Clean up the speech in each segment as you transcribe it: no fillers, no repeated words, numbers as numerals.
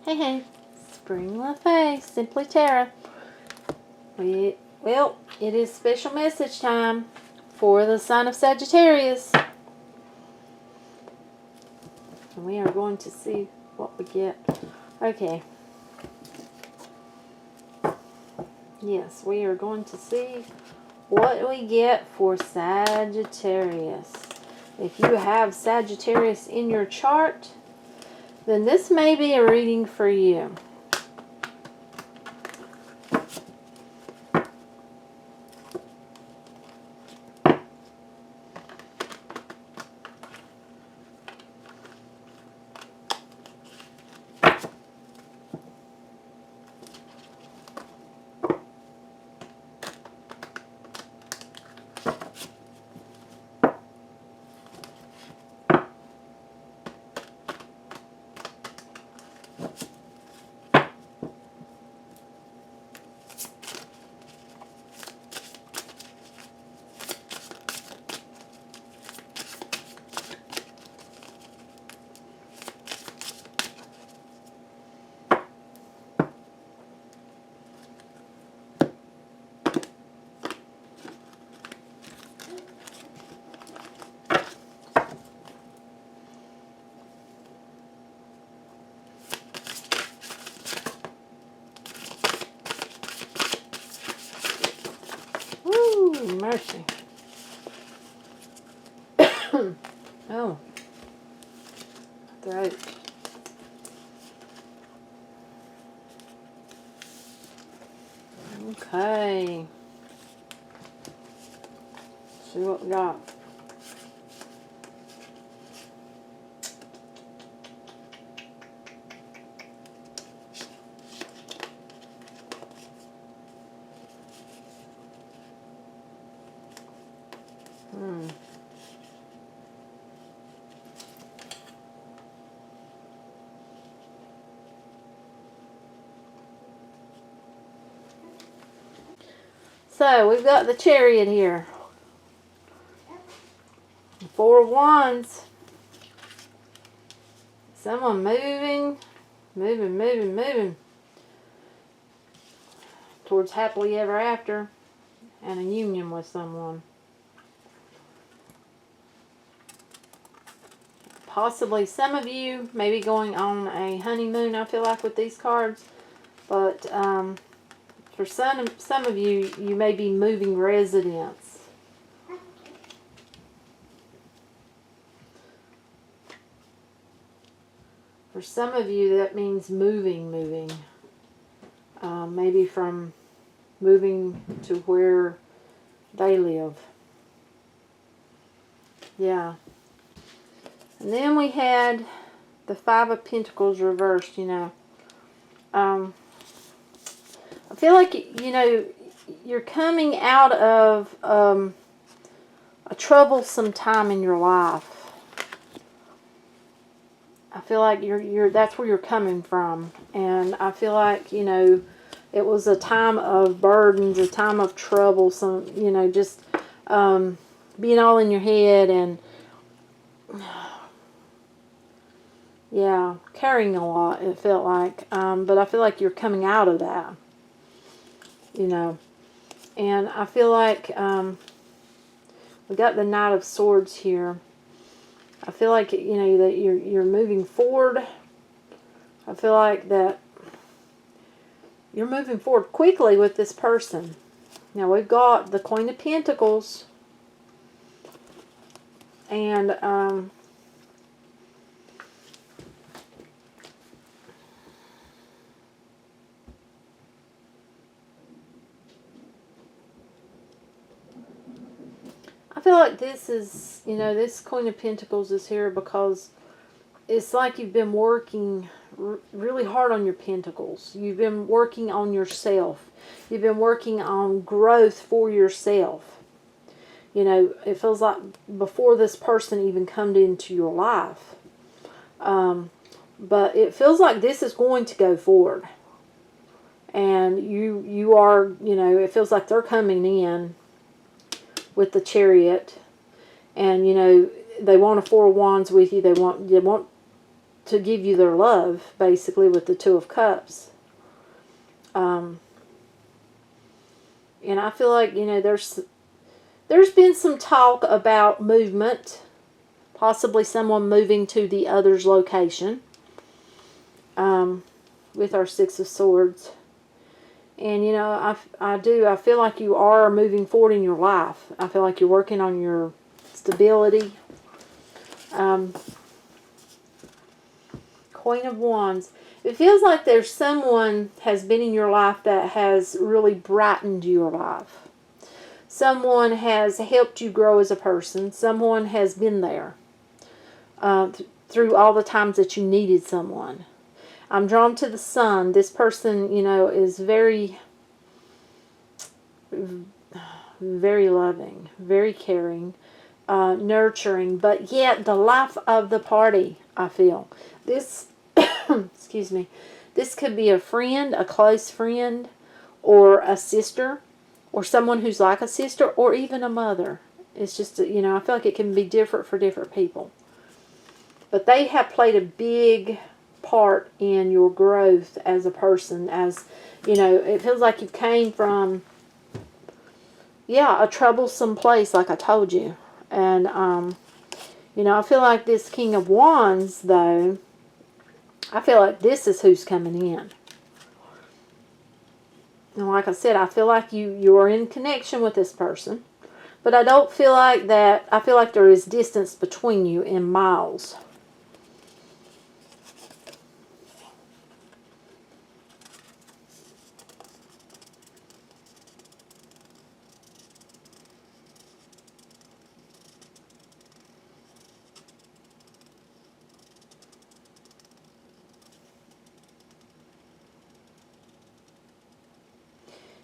Hey, hey, Spring LaFay, Simply Tara. Well, it is special message time for the sign of Sagittarius. And we are going to see what we get. Okay. Yes, we are going to see what we get for Sagittarius. If you have Sagittarius in your chart, then this may be a reading for you. Woo, mercy. Oh, throat. Okay. See what we got. So, we've got the Chariot here. 4 of Wands. Someone moving towards happily ever after and a union with someone. Possibly some of you may be going on a honeymoon, I feel like, with these cards. But for some of you, you may be moving residence. For some of you, that means moving. Maybe from moving to where they live. Yeah. And then we had the 5 of Pentacles reversed, you know. I feel like, you know, you're coming out of a troublesome time in your life. I feel like that's where you're coming from. And I feel like, you know, it was a time of burdens, a time of trouble, some, you know, just being all in your head and, yeah, carrying a lot, it felt like. But I feel like you're coming out of that, you know. And I feel like we got the Knight of Swords here. I feel like, you know, that you're moving forward. I feel like that you're moving forward quickly with this person. Now we've got the Queen of Pentacles. And I feel like this is, you know, this Queen of Pentacles is here because it's like you've been working really hard on your pentacles. You've been working on yourself. You've been working on growth for yourself. You know, it feels like before this person even come into your life. But it feels like this is going to go forward. And you are, you know, it feels like they're coming in with the Chariot. And, you know, they want a 4 of Wands with you. They want to give you their love, basically, with the Two of Cups. And I feel like, you know, there's been some talk about movement, possibly someone moving to the other's location, with our Six of Swords. And, you know, I feel like you are moving forward in your life. I feel like you're working on your stability. Queen of Wands. It feels like there's someone has been in your life that has really brightened your life. Someone has helped you grow as a person. Someone has been there through all the times that you needed someone. I'm drawn to the Sun. This person, you know, is very, very loving, very caring, nurturing, but yet the life of the party, I feel. This, excuse me, this could be a friend, a close friend, or a sister, or someone who's like a sister, or even a mother. It's just, you know, I feel like it can be different for different people. But they have played a big part in your growth as a person. As, you know, it feels like you came from, yeah, a troublesome place, like I told you. And, you know, I feel like this King of Wands, though, I feel like this is who's coming in. And like I said, I feel like you are in connection with this person. But I don't feel like that. I feel like there is distance between you in miles.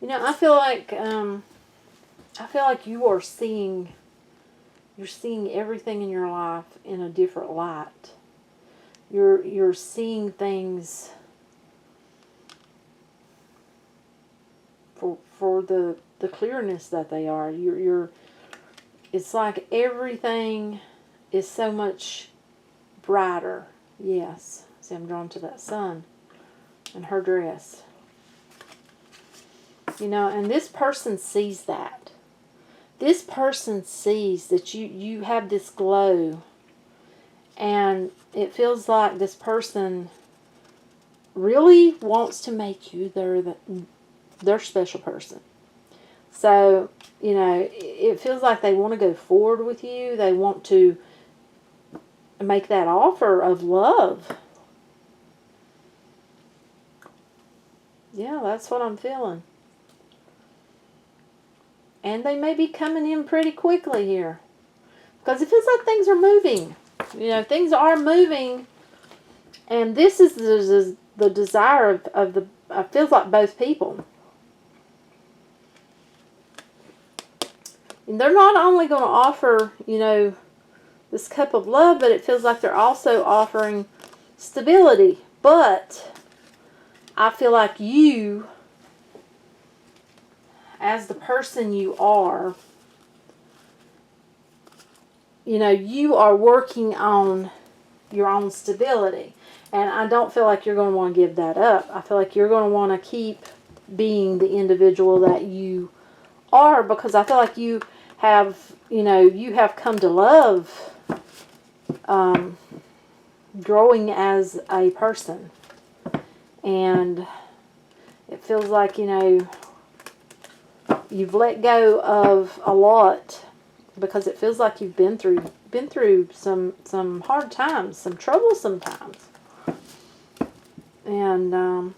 You know, I feel like you are seeing, you're seeing everything in your life in a different light. You're seeing things for the clearness that they are. It's like everything is so much brighter. Yes. See, I'm drawn to that Sun and her dress. You know, and this person sees that. This person sees that you have this glow. And it feels like this person really wants to make you their special person. So, you know, it feels like they want to go forward with you. They want to make that offer of love. Yeah, that's what I'm feeling. And they may be coming in pretty quickly here. Because it feels like things are moving. You know, things are moving. And this is the desire of the, it feels like both people. And they're not only going to offer, you know, this cup of love, but it feels like they're also offering stability. But I feel like you, as the person you are, you know, you are working on your own stability. And I don't feel like you're going to want to give that up. I feel like you're going to want to keep being the individual that you are, because I feel like you have, you know, you have come to love growing as a person. And it feels like, you know, you've let go of a lot, because it feels like you've been through some hard times, some troublesome times. And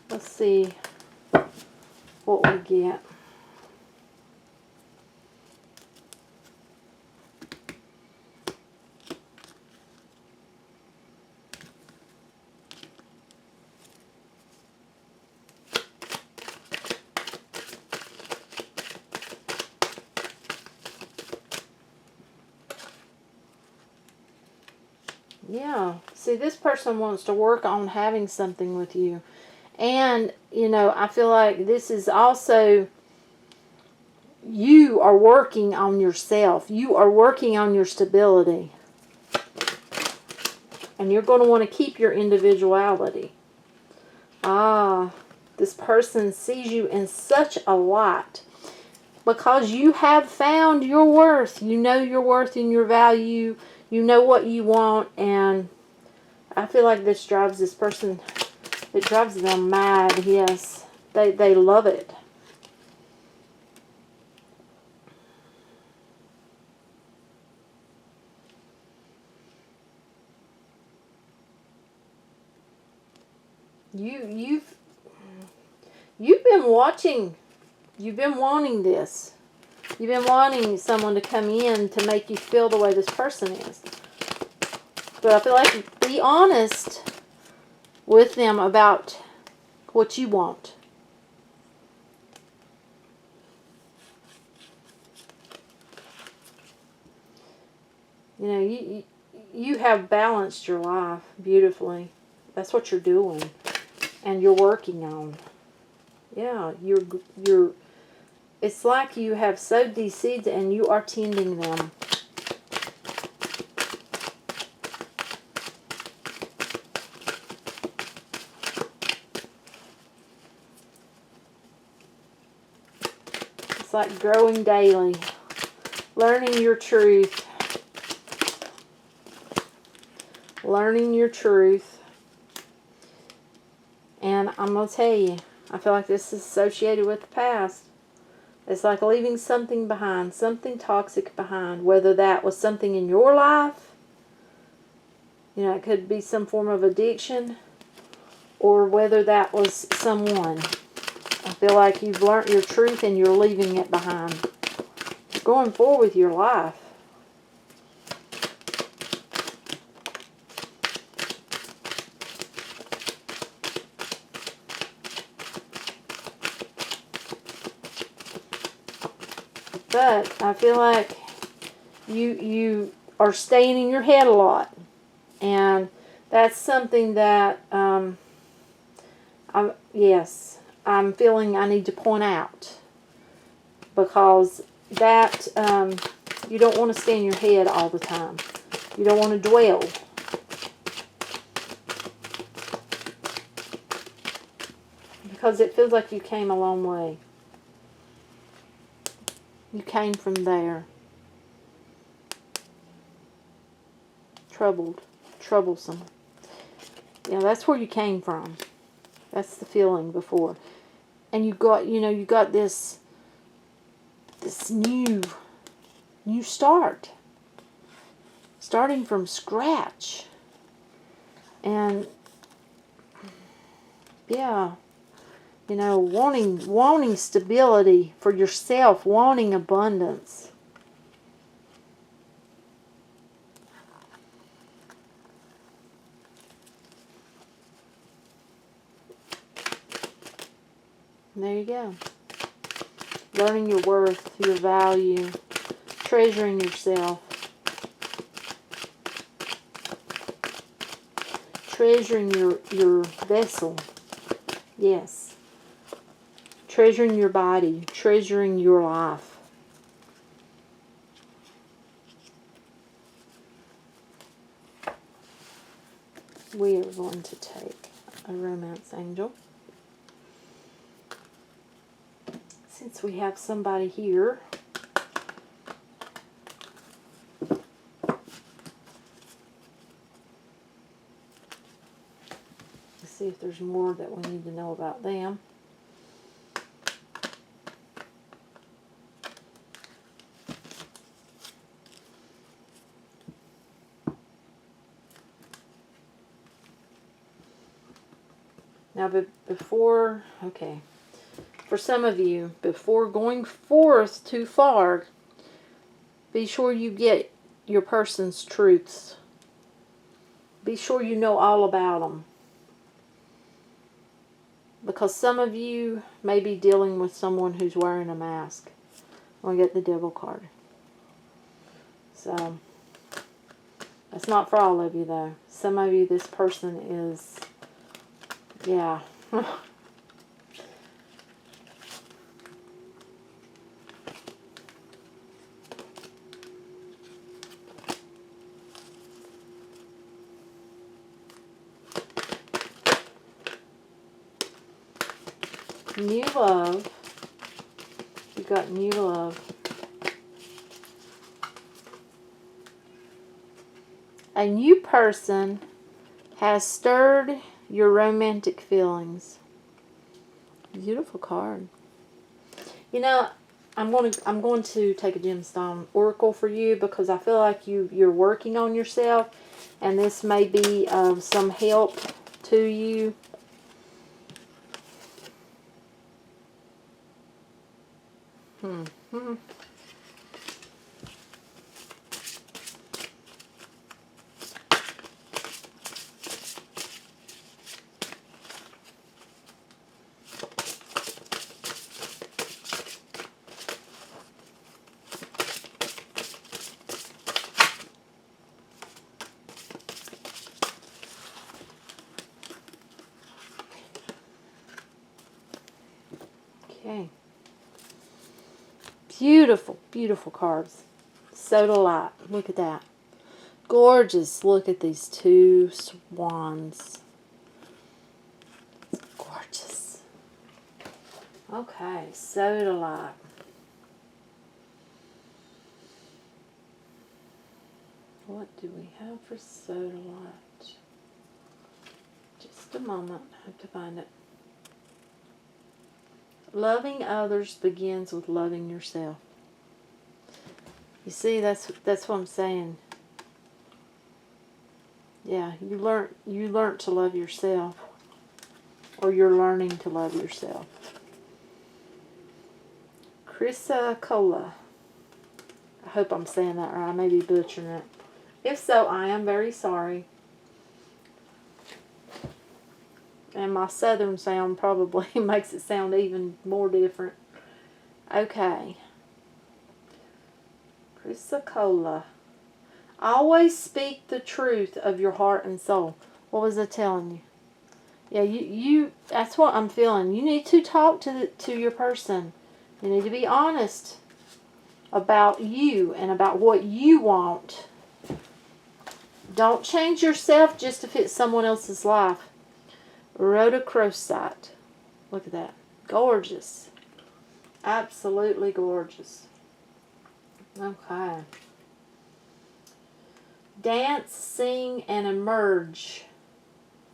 let's see what we get. Yeah. See, this person wants to work on having something with you. And, you know, I feel like this is also, you are working on yourself. You are working on your stability. And you're going to want to keep your individuality. Ah, this person sees you in such a light. Because you have found your worth. You know your worth and your value. You know what you want. And I feel like this drives this person, it drives them mad. Yes, they love it. You've been watching. You've been wanting this. You've been wanting someone to come in to make you feel the way this person is. But I feel like be honest with them about what you want. You know, you have balanced your life beautifully. That's what you're doing. And you're working on. Yeah, you're it's like you have sowed these seeds and you are tending them. It's like growing daily, learning your truth. Learning your truth. And I'm going to tell you, I feel like this is associated with the past. It's like leaving something behind, something toxic behind, whether that was something in your life, you know, it could be some form of addiction, or whether that was someone. I feel like you've learned your truth and you're leaving it behind. You're going forward with your life. But I feel like you are staying in your head a lot. And that's something that, I'm feeling I need to point out. Because that, you don't want to stay in your head all the time. You don't want to dwell. Because it feels like you came a long way. You came from there. Troublesome. Yeah, that's where you came from. That's the feeling before. And you got this new start. Starting from scratch. And yeah, you know, wanting stability for yourself, wanting abundance. And there you go. Learning your worth, your value, treasuring yourself. Treasuring your vessel. Yes. Treasuring your body, treasuring your life. We are going to take a romance angel. Since we have somebody here, let's see if there's more that we need to know about them. Now, before, okay, for some of you, before going forth too far, be sure you get your person's truths. Be sure you know all about them. Because some of you may be dealing with someone who's wearing a mask. I'll get the devil card. So, that's not for all of you, though. Some of you, this person is, yeah. new love. You got new love. A new person has stirred your romantic feelings. Beautiful card. You know, I'm going to take a gemstone oracle for you because I feel like you're working on yourself, and this may be some help to you. Okay. Beautiful, beautiful cards. Soda light. Look at that. Gorgeous. Look at these two swans. Gorgeous. Okay, soda light. What do we have for soda light? Just a moment. I have to find it. Loving others begins with loving yourself. You see, that's what I'm saying. Yeah, you learn to love yourself, or you're learning to love yourself. Chrysocolla. I hope I'm saying that right. I may be butchering it. If so, I am very sorry. And my southern sound probably makes it sound even more different. Okay. Chrysocolla. Always speak the truth of your heart and soul. What was I telling you? Yeah, you that's what I'm feeling. You need to talk to your person. You need to be honest about you and about what you want. Don't change yourself just to fit someone else's life. Rhodochrosite. Look at that. Gorgeous. Absolutely gorgeous. Okay. Dance, sing, and emerge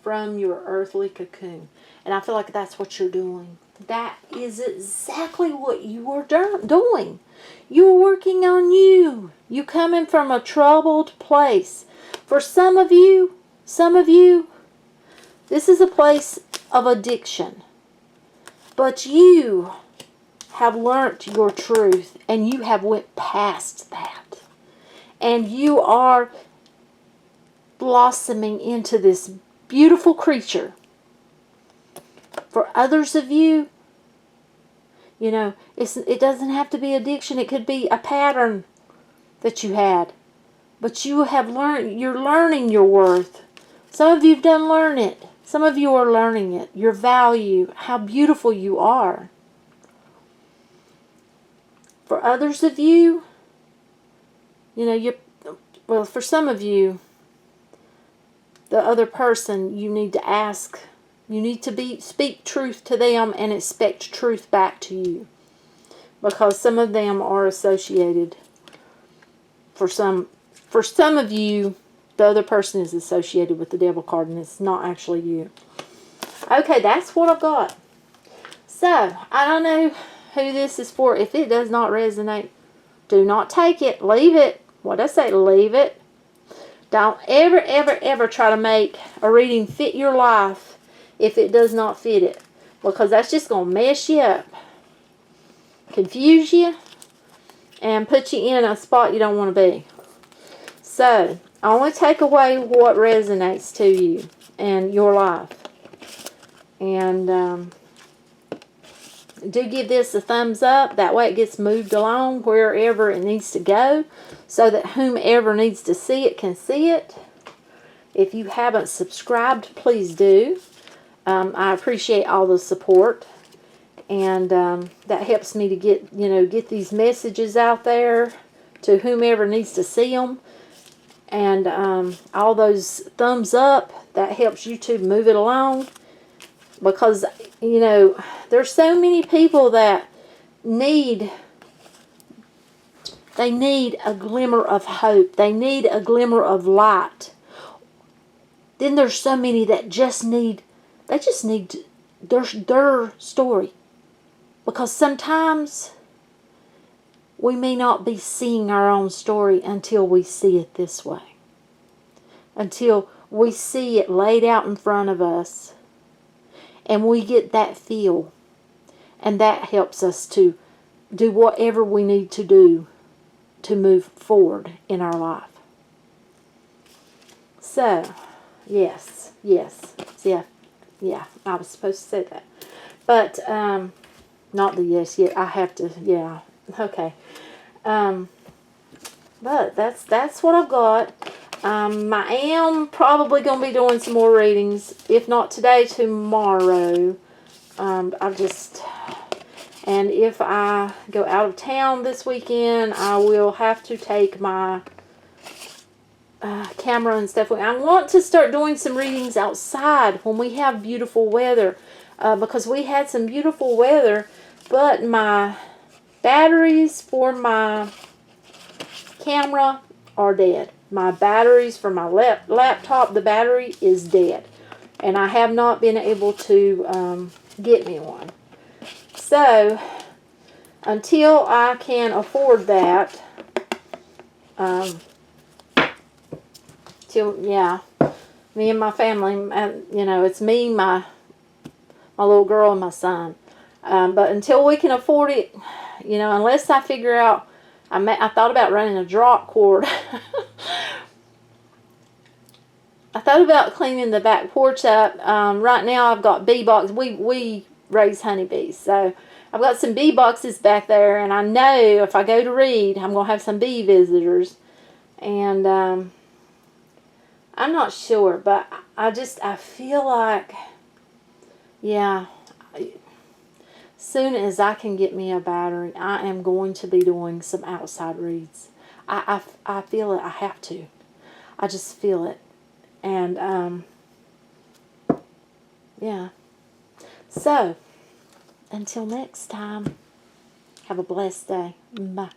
from your earthly cocoon. And I feel like that's what you're doing. That is exactly what you are doing. You're working on you. You coming from a troubled place. For some of you, this is a place of addiction. But you have learnt your truth, and you have went past that. And you are blossoming into this beautiful creature. For others of you, you know, it doesn't have to be addiction. It could be a pattern that you had. But you have learned, you're learning your worth. Some of you have done learn it. Some of you are learning it. Your value, how beautiful you are. For others of you, you know, well, for some of you, the other person, you need to ask, you need to speak truth to them and expect truth back to you. Because some of them are associated. For some of you, the other person is associated with the devil card, and it's not actually you. Okay, that's what I've got. So, I don't know who this is for. If it does not resonate, do not take it. Leave it. What I say, leave it. Don't ever, ever, ever try to make a reading fit your life if it does not fit it. Because that's just going to mess you up. Confuse you. And put you in a spot you don't want to be. So, only take away what resonates to you and your life. And do give this a thumbs up. That way it gets moved along wherever it needs to go. So that whomever needs to see it can see it. If you haven't subscribed, please do. I appreciate all the support. And that helps me to get these messages out there to whomever needs to see them. And all those thumbs up, that helps YouTube move it along. Because you know, there's so many people that need a glimmer of hope. They need a glimmer of light. Then there's so many that just need their story. Because sometimes we may not be seeing our own story until we see it this way. Until we see it laid out in front of us. And we get that feel. And that helps us to do whatever we need to do to move forward in our life. So, yes, yeah, I was supposed to say that. But, not the yes, yeah, I have to, yeah, okay. But that's what I've got. I am probably going to be doing some more readings. If not today, tomorrow. And if I go out of town this weekend, I will have to take my camera and stuff. I want to start doing some readings outside when we have beautiful weather. Because we had some beautiful weather, but my batteries for my camera are dead. My batteries for my laptop, the battery is dead. And I have not been able to get me one. So, until I can afford that, me and my family, you know, it's me, my little girl, and my son. But until we can afford it, you know, unless I figure out, I thought about running a drop cord. I thought about cleaning the back porch up. Right now I've got bee boxes. We raise honeybees. So I've got some bee boxes back there. And I know if I go to read, I'm going to have some bee visitors. And I'm not sure. But I feel like, yeah, soon as I can get me a battery, I am going to be doing some outside reads. I feel it. I have to. I just feel it. And, yeah. So, until next time, have a blessed day. Bye.